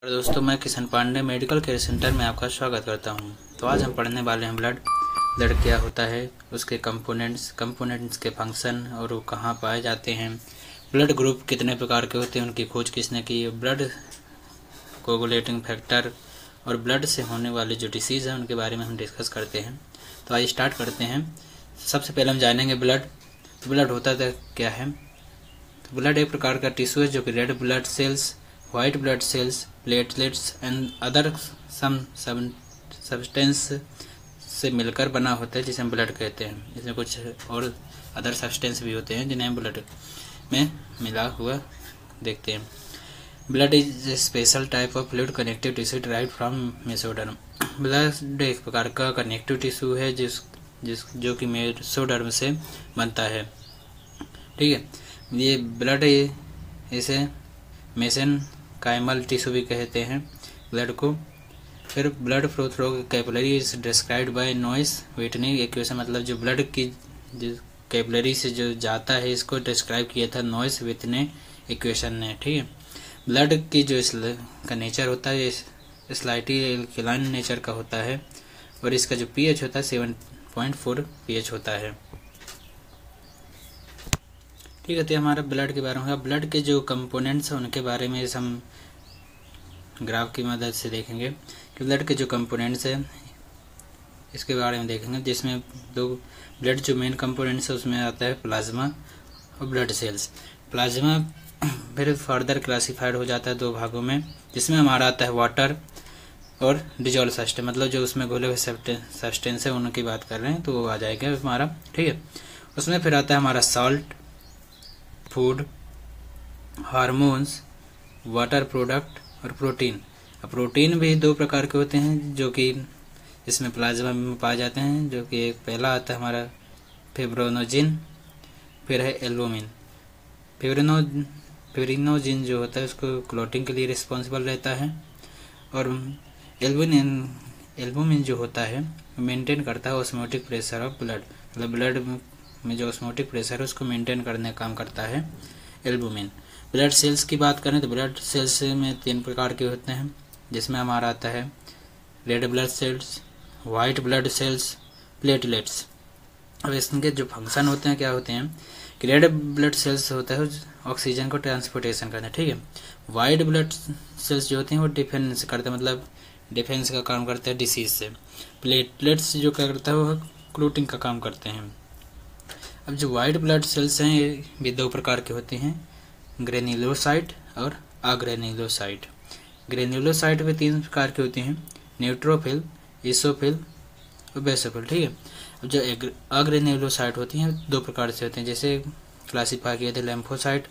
और दोस्तों, मैं Kishan Pandey medical care centre में आपका स्वागत करता हूं। तो आज हम पढ़ने वाले हैं ब्लड क्या होता है, उसके कंपोनेंट्स के फंक्शन और वो कहाँ पाए जाते हैं, ब्लड ग्रुप कितने प्रकार के होते हैं, उनकी खोज किसने की, ब्लड कोगुलेटिंग फैक्टर और ब्लड से होने वाले जो डिसीज़ हैं उनके बारे में हम डिस्कस करते हैं। तो आज स्टार्ट करते हैं। सबसे पहले हम जानेंगे ब्लड। तो ब्लड होता क्या है। तो ब्लड एक प्रकार का टिश्यू है जो कि red blood sales, white blood cells, platelets and other substance से मिलकर बना होता है, जिसे हम ब्लड कहते हैं। इसमें कुछ और अदर सब्सटेंस भी होते हैं जिन्हें हम ब्लड में मिला हुआ देखते हैं। Blood is a special type of fluid connective tissue derived from mesoderm. Blood एक प्रकार का कनेक्टिव टिश्यू है जो कि मेसोडर्म से बनता है। ठीक है, ये ब्लड इसे मेसेनकाइमल टिश्यू भी कहते हैं ब्लड को। फिर blood flow through capillary is described bye noise Whitney equation. मतलब जो ब्लड की जो कैपिलरी से जो जाता है, इसको डिस्क्राइब किया था नॉइस व्हिटनी इक्वेशन ने। ठीक है, ब्लड की जो का नेचर होता है स्लाइटली एल्कलाइन नेचर का होता है और इसका जो पीएच होता है 7.4 पीएच होता है। ठीक है, तो हमारा ब्लड के बारे में होगा। ब्लड के जो कंपोनेंट्स हैं उनके बारे में हम ग्राफ की मदद से देखेंगे कि ब्लड के जो कंपोनेंट्स हैं इसके बारे में देखेंगे, जिसमें दो ब्लड जो मेन कंपोनेंट्स है उसमें आता है प्लाज्मा और ब्लड सेल्स। प्लाज्मा फिर फर्दर क्लासिफाइड हो जाता है दो भागों में, जिसमें हमारा आता है वाटर और डिजॉल्व सब्सटेंस। मतलब जो उसमें घुले हुए सब्सटेंस है उनकी बात कर रहे हैं तो वो आ जाएगा हमारा। ठीक है, उसमें फिर आता है हमारा salt, food, hormones, water product और प्रोटीन। प्रोटीन भी दो प्रकार के होते हैं जो कि इसमें प्लाज्मा में पाए जाते हैं, जो कि एक पहला आता है हमारा फिब्रिनोजिन, फिर है एल्बुमिन। फिब्रिनोजिन जो होता है उसको क्लॉटिंग के लिए रिस्पॉन्सिबल रहता है और एल्बुमिन जो होता है मेंटेन करता है ऑस्मोटिक प्रेशर ऑफ ब्लड। मतलब ब्लड में जो ऑस्मोटिक प्रेशर है उसको मेंटेन करने का काम करता है एल्बुमिन। ब्लड सेल्स की बात करें तो ब्लड सेल्स में 3 प्रकार के होते हैं, जिसमें हमारा आता है red blood sales, white blood cells, platelets. अब इसके जो फंक्शन होते हैं क्या होते हैं कि रेड ब्लड सेल्स होता है ऑक्सीजन को ट्रांसपोर्टेशन करता है। ठीक है, वाइट ब्लड सेल्स जो होते हैं वो डिफेंस करते हैं, मतलब डिफेंस का काम करते हैं डिसीज से। प्लेटलेट्स जो क्या करता है वो क्लोटिंग का काम करते हैं। अब जो वाइट ब्लड सेल्स हैं ये भी 2 प्रकार के होते हैं, ग्रेन्युलोसाइट और अग्रेन्युलोसाइट। ग्रेन्युलोसाइट में 3 प्रकार की होती हैं, न्यूट्रोफिल, ईसोफिल और बेसोफिल। ठीक है, अब जो अग्रेन्युलोसाइट होती हैं 2 प्रकार से होते हैं, जैसे क्लासीफाई किए थे लेम्फोसाइट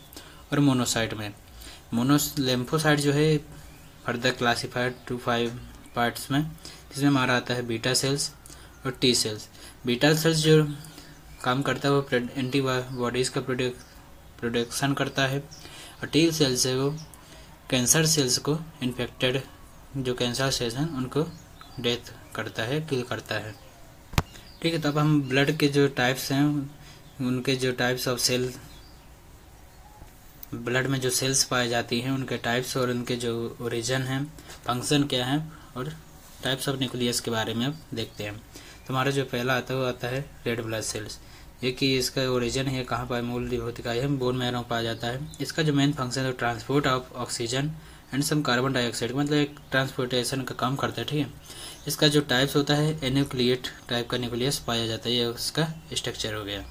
और मोनोसाइट में। लेम्फोसाइट जो है फर्दर क्लासीफाइड टू 5 पार्ट्स में, जिसमें हमारा आता है बीटा सेल्स और टी सेल्स। बीटा सेल्स जो काम करता है वो एंटीबॉडीज़ का प्रोडक्शन करता है और टी सेल्स है वो कैंसर सेल्स को इन्फेक्टेड जो कैंसर सेल्स हैं उनको डेथ करता है, किल करता है। ठीक है, तो अब हम ब्लड के जो टाइप्स हैं उनके जो टाइप्स ऑफ सेल ब्लड में जो सेल्स पाई जाती हैं उनके टाइप्स और उनके जो ओरिजिन हैं, फंक्शन क्या है और टाइप्स ऑफ न्यूक्लियस के बारे में अब देखते हैं। तो हमारा जो पहला आता है वो आता है रेड ब्लड सेल्स। ये कि इसका ओरिजिन है कहाँ पाया, मूल भौतिका है बोन मैरो में पाया जाता है। इसका जो मेन फंक्शन है transport of oxygen and some carbon dioxide, मतलब एक ट्रांसपोर्टेशन का काम करता है। ठीक है, इसका जो टाइप्स होता है एन्यूक्लिएट टाइप का न्यूक्लियस पाया जाता है, ये उसका स्ट्रक्चर हो गया।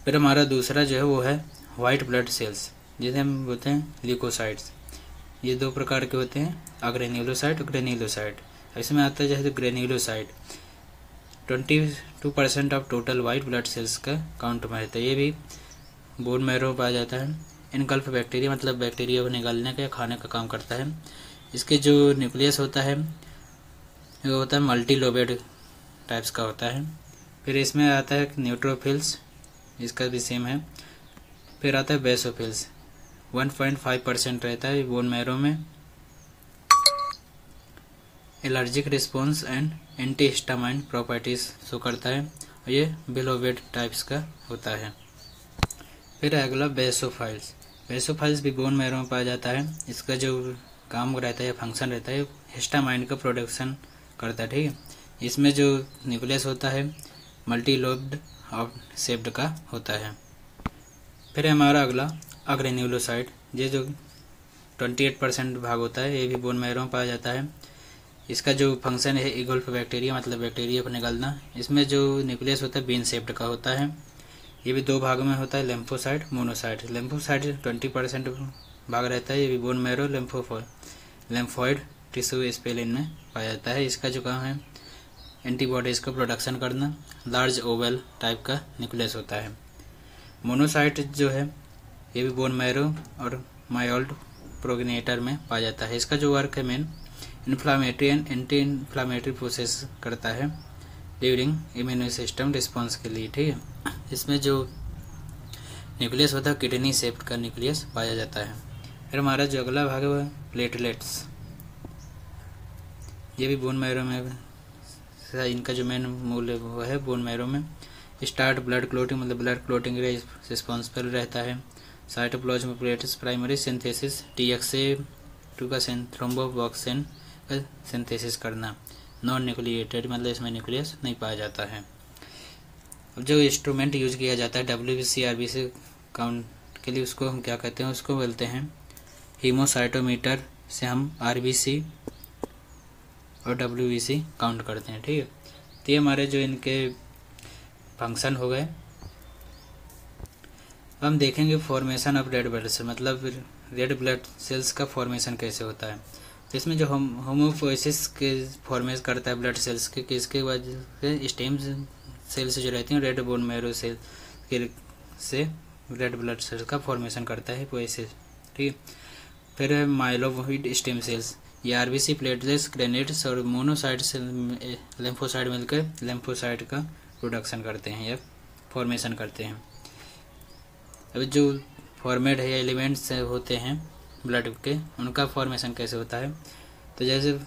फिर हमारा दूसरा जो है वो है वाइट ब्लड सेल्स, जिसे हम बोलते हैं ल्यूकोसाइट्स। ये 2 प्रकार के होते हैं, अग्रेन्युलोसाइट और ग्रेन्युलोसाइट। इसमें आता है जैसे granulocyte 22% of total white blood cells का काउंट में रहता है। ये भी बोन मैरो में पाया जाता है। इनकल्फ बैक्टीरिया, मतलब बैक्टीरिया को निकालने का या खाने का काम करता है। इसके जो न्यूक्लियस होता है वो होता है मल्टी लोबेड टाइप्स का होता है। फिर इसमें आता है न्यूट्रोफिल्स, इसका भी सेम है। फिर आता है बेसोफिल्स, 1.5% रहता है बोन मैरो में। Allergic response and antihistamine properties show करता है और ये बिलोवेड टाइप्स का होता है। फिर अगला बेसोफाइल्स, बेसोफाइल्स भी बोन मैरो में पाया जाता है। इसका जो काम रहता है, फंक्शन रहता है, हिस्टामाइन का प्रोडक्शन करता है, ठीक है। इसमें जो न्यूक्लियस होता है मल्टी लोब्ड और शेप्ड का होता है। फिर हमारा अगला अग्रेन्युलोसाइट, ये जो 28% भाग होता है, ये भी बोन मैरो में पाया जाता है। इसका जो फंक्शन है इगोल्फ बैक्टीरिया, मतलब बैक्टीरिया को निकालना। इसमें जो न्यूक्लियस होता है बीन शेप्ड का होता है। ये भी 2 भागों में होता है, लिम्फोसाइट, मोनोसाइट। लिम्फोसाइट 20% भाग रहता है, ये भी बोन मैरो लिम्फॉइड टिश्यू स्पेलिन में पाया जाता है। इसका जो काम है एंटीबॉडीज का प्रोडक्शन करना। लार्ज ओवल टाइप का न्यूक्लियस होता है। मोनोसाइट जो है ये भी बोन मैरो और मायोल्ड प्रोगेनेटर में पाया जाता है। इसका जो वर्क है main inflammatory and anti inflammatory process करता है ड्यूरिंग इम्यून सिस्टम रिस्पॉन्स के लिए, ठीक है। इसमें जो न्यूक्लियस होता है किडनी शेप्ड का न्यूक्लियस पाया जाता है। फिर हमारा जो अगला भाग है वह प्लेटलेट्स, ये भी बोन मैरो में, इनका जो मेन मूल है वो है बोन मैरो में। स्टार्ट ब्लड क्लोटिंग, मतलब ब्लड क्लोटिंग रिस्पॉन्सिबल रहता है। Cytoplasm plates primary synthesis TXA2 का थ्रोम्बोबॉक्सिन का सिंथेसिस करना। नॉन न्यूक्लिएटेड, मतलब इसमें न्यूक्लियस नहीं पाया जाता है। अब जो इंस्ट्रूमेंट यूज किया जाता है WBC RBC काउंट के लिए, उसको हम क्या कहते हैं, उसको बोलते हैं हीमोसाइटोमीटर से हम RBC और WBC काउंट करते हैं, ठीक है। तो ये हमारे जो इनके फंक्शन हो गए। हम देखेंगे formation of red blood cell, मतलब रेड ब्लड सेल्स का फॉर्मेशन कैसे होता है। तो इसमें जो होमोपोइसिस के फॉर्मेट करता है ब्लड सेल्स के, किसके वजह से स्टेम सेल्स जो रहती हैं रेड बोन मैरो सेल से रेड ब्लड सेल्स का फॉर्मेशन करता है पोइसिस, ठीक है। फिर है माइलोइड स्टेम सेल्स, ये RBC प्लेटलेट्स ग्रेनेड्स और मोनोसाइट से लिम्फोसाइट मिलकर लिम्फोसाइट का प्रोडक्शन करते हैं या फॉर्मेशन करते हैं। अब जो फॉर्मेट है या एलिमेंट्स होते हैं ब्लड के, उनका फॉर्मेशन कैसे होता है। तो जैसे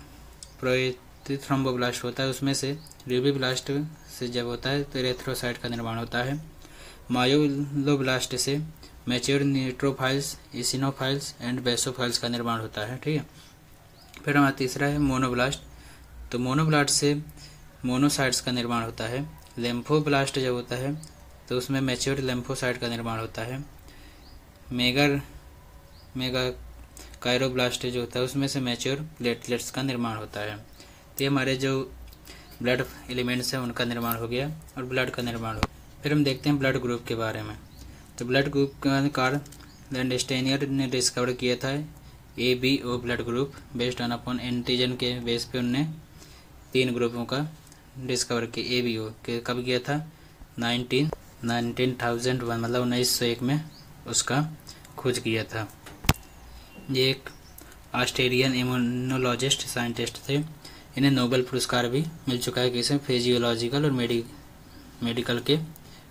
थ्रोम्बोब्लास्ट होता है, उसमें से ल्यूबिब्लास्ट से जब होता है तो एरिथ्रोसाइट का निर्माण होता है। मायोलोब्लास्ट से मैच्योर न्यूट्रोफाइल्स, इसिनोफाइल्स एंड बेसोफाइल्स का निर्माण होता है, ठीक है। फिर हमारा तीसरा है मोनोब्लास्ट, तो मोनोब्लास्ट से मोनोसाइट्स का निर्माण होता है। लिम्फोब्लास्ट जब होता है तो उसमें मैच्योर लिम्फोसाइट का निर्माण होता है। मेगा कायरोब्लास्ट जो होता है उसमें से मैच्योर प्लेटलेट्स का निर्माण होता है। तो ये हमारे जो ब्लड एलिमेंट्स हैं उनका निर्माण हो गया और ब्लड का निर्माण हो। फिर हम देखते हैं ब्लड ग्रुप के बारे में। तो ब्लड ग्रुप का कार्ल लैंडस्टेनियर ने डिस्कवर किया था ABO blood group based on upon antigen के बेस पे उनने 3 ग्रुपों का डिस्कवर किया। ABO के कब किया था 1901, मतलब 1901 में उसका खोज किया था। ये एक ऑस्ट्रेलियन इम्यूनोलॉजिस्ट साइंटिस्ट थे। इन्हें नोबेल पुरस्कार भी मिल चुका है, किसे फिजियोलॉजिकल और मेडिकल के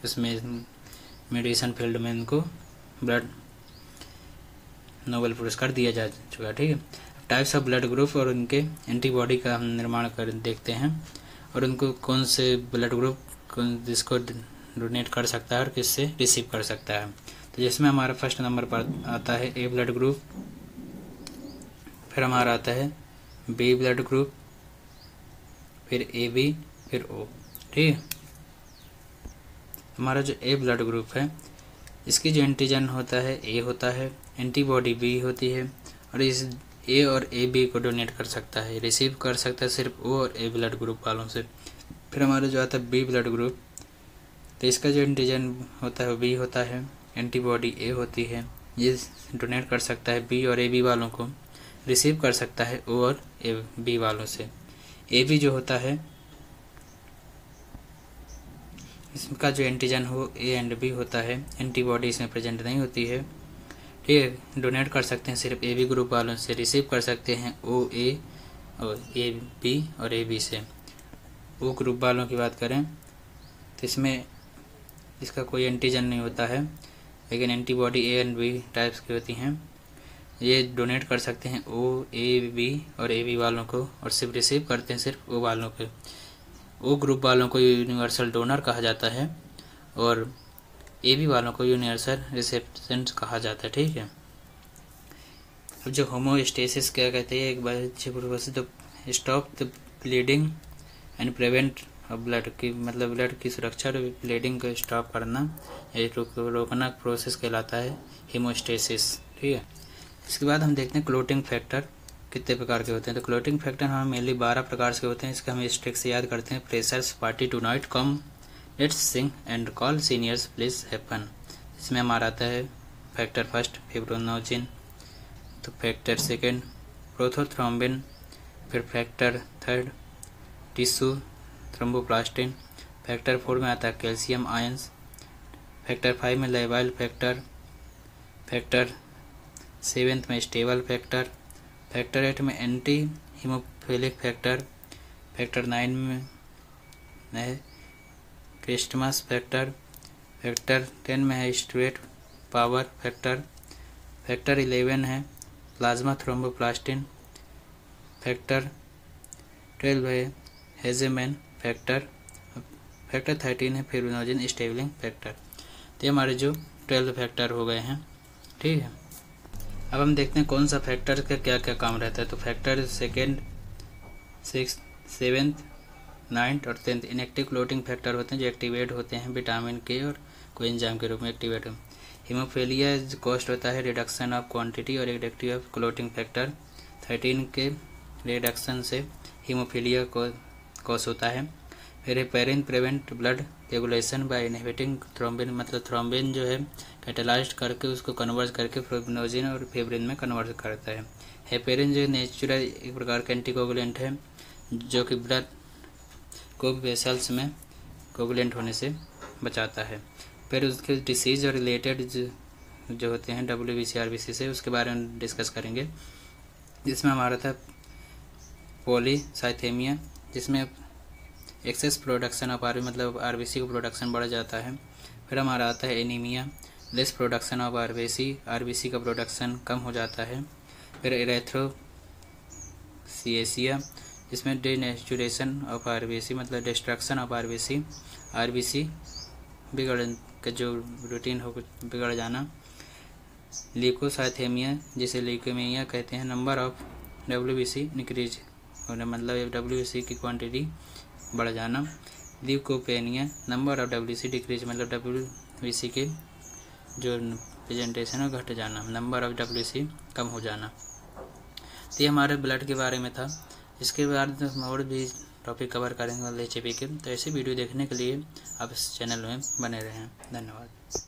उसमें मेडिसिन फील्ड में इनको ब्लड नोबेल पुरस्कार दिया जा चुका है, ठीक है। टाइप्स ऑफ ब्लड ग्रुप और उनके एंटीबॉडी का हम निर्माण कर देखते हैं और उनको कौन से ब्लड ग्रुप जिसको डोनेट कर सकता है और किससे रिसीव कर सकता है। तो जिसमें हमारा फर्स्ट नंबर पर आता है A ब्लड ग्रुप, फिर हमारा आता है B ब्लड ग्रुप, फिर AB, फिर O, ठीक है। हमारा जो A ब्लड ग्रुप है इसकी जो एंटीजन होता है A होता है, एंटीबॉडी B होती है और इस A और AB को डोनेट कर सकता है, रिसीव कर सकता है सिर्फ O और A ब्लड ग्रुप वालों से। फिर हमारा जो आता है B ब्लड ग्रुप, तो इसका जो एंटीजन होता है B होता है, एंटीबॉडी A होती है, ये डोनेट कर सकता है B और AB वालों को, रिसीव कर सकता है O और B वालों से। AB जो होता है इसका जो एंटीजन हो A एंड B होता है, एंटीबॉडी इसमें प्रेजेंट नहीं होती है, ठीक है। डोनेट कर सकते हैं सिर्फ AB ग्रुप वालों से, रिसीव कर सकते हैं OA और AB और AB से। O ग्रुप वालों की बात करें तो इसमें इसका कोई एंटीजन नहीं होता है, लेकिन antibody A and B types की होती हैं। ये डोनेट कर सकते हैं O, A, B और AB वालों को और सिर्फ रिसीव करते हैं सिर्फ O वालों को। O ग्रुप वालों को यूनिवर्सल डोनर कहा जाता है और AB वालों को यूनिवर्सल रिसेप्शन कहा जाता है। ठीक है। अब जो होमोस्टेसिस क्या कहते हैं, एक बार अच्छे प्रोसेस तो stop the bleeding and prevent blood की, मतलब ब्लड की सुरक्षा और ब्लीडिंग को स्टॉप करना, ये रोकना प्रोसेस कहलाता है हेमोस्टेसिस। ठीक है। इसके बाद हम देखते हैं क्लोटिंग फैक्टर कितने प्रकार के होते हैं। तो क्लोटिंग फैक्टर हमें मेनली 12 प्रकार के होते हैं। इसका हम स्ट्रिक से याद करते हैं। Freshers party tonight come let's sing and call seniors please happen. इसमें हमारा आता है फैक्टर फर्स्ट फिब्रोनोजिन, तो फैक्टर सेकेंड प्रोथोथ्रोम्बिन, फिर factor third tissue thromboplastin, factor 4 में आता है कैल्शियम आयंस, फैक्टर 5 में लेवाइल फैक्टर, फैक्टर 7 में स्टेबल फैक्टर, फैक्टर 8 में एंटी हीमोफिलिक फैक्टर, फैक्टर 9 में है क्रिस्टमस फैक्टर, फैक्टर 10 में है स्ट्रेट पावर फैक्टर, फैक्टर 11 है प्लाज्मा थ्रोम्बोप्लास्टिन, फैक्टर 12 है हेजेमैन फैक्टर, फैक्टर 13 है फिब्रिनोजिन स्टेबलिंग फैक्टर। तो ये हमारे जो 12 फैक्टर हो गए हैं। ठीक है। अब हम देखते हैं कौन सा फैक्टर का क्या क्या काम रहता है। तो factor second, 6th, 7th, 9th और 10th इनएक्टिव क्लोटिंग फैक्टर होते हैं जो एक्टिवेट होते हैं विटामिन के और कोएंजाइम के रूप में एक्टिवेट हो। हीमोफिलिया कॉस्ट होता है रिडक्शन ऑफ क्वांटिटी और एक्टिव ऑफ क्लोटिंग फैक्टर 13 के रिडक्शन से हीमोफिलिया को कॉज होता है। फिर heparin prevent blood regulation by inhibiting thrombin, मतलब थ्रोम्बिन जो है कैटेलाइज करके उसको कन्वर्ट करके फिब्रिनोजिन और फिब्रिन में कन्वर्ट करता है। हेपेरिन जो नेचुरल एक प्रकार का एंटीकोगुलेंट है जो कि ब्लड को वेसल्स में कोगुलेंट होने से बचाता है। फिर उसके डिसीज और रिलेटेड जो होते हैं WBC RBC से, उसके बारे में डिस्कस करेंगे। जिसमें हमारा था पॉलीसाइथेमिया, जिसमें एक्सेस प्रोडक्शन ऑफ RBC, मतलब RBC का प्रोडक्शन बढ़ जाता है। फिर हमारा आता है anaemia, less production of RBC का प्रोडक्शन कम हो जाता है। फिर एरेथ्रोसिएसिया, जिसमें डिनेचुरेशन ऑफ RBC, मतलब डिस्ट्रक्शन ऑफ RBC बिगड़ का जो रूटीन हो बिगड़ जाना। ल्यूकोसाइथेमिया, जिसे ल्यूकेमिया कहते हैं, नंबर ऑफ WBC इंक्रीज होना, मतलब WBC की क्वांटिटी बढ़ जाना। Leukopenia, number of WBC decrease, मतलब WBC के जो प्रेजेंटेशन है घट जाना, नंबर ऑफ WBC कम हो जाना। तो ये हमारे ब्लड के बारे में था। इसके बाद और भी टॉपिक कवर करेंगे HAP के। तो ऐसे वीडियो देखने के लिए आप इस चैनल में बने रहें। धन्यवाद।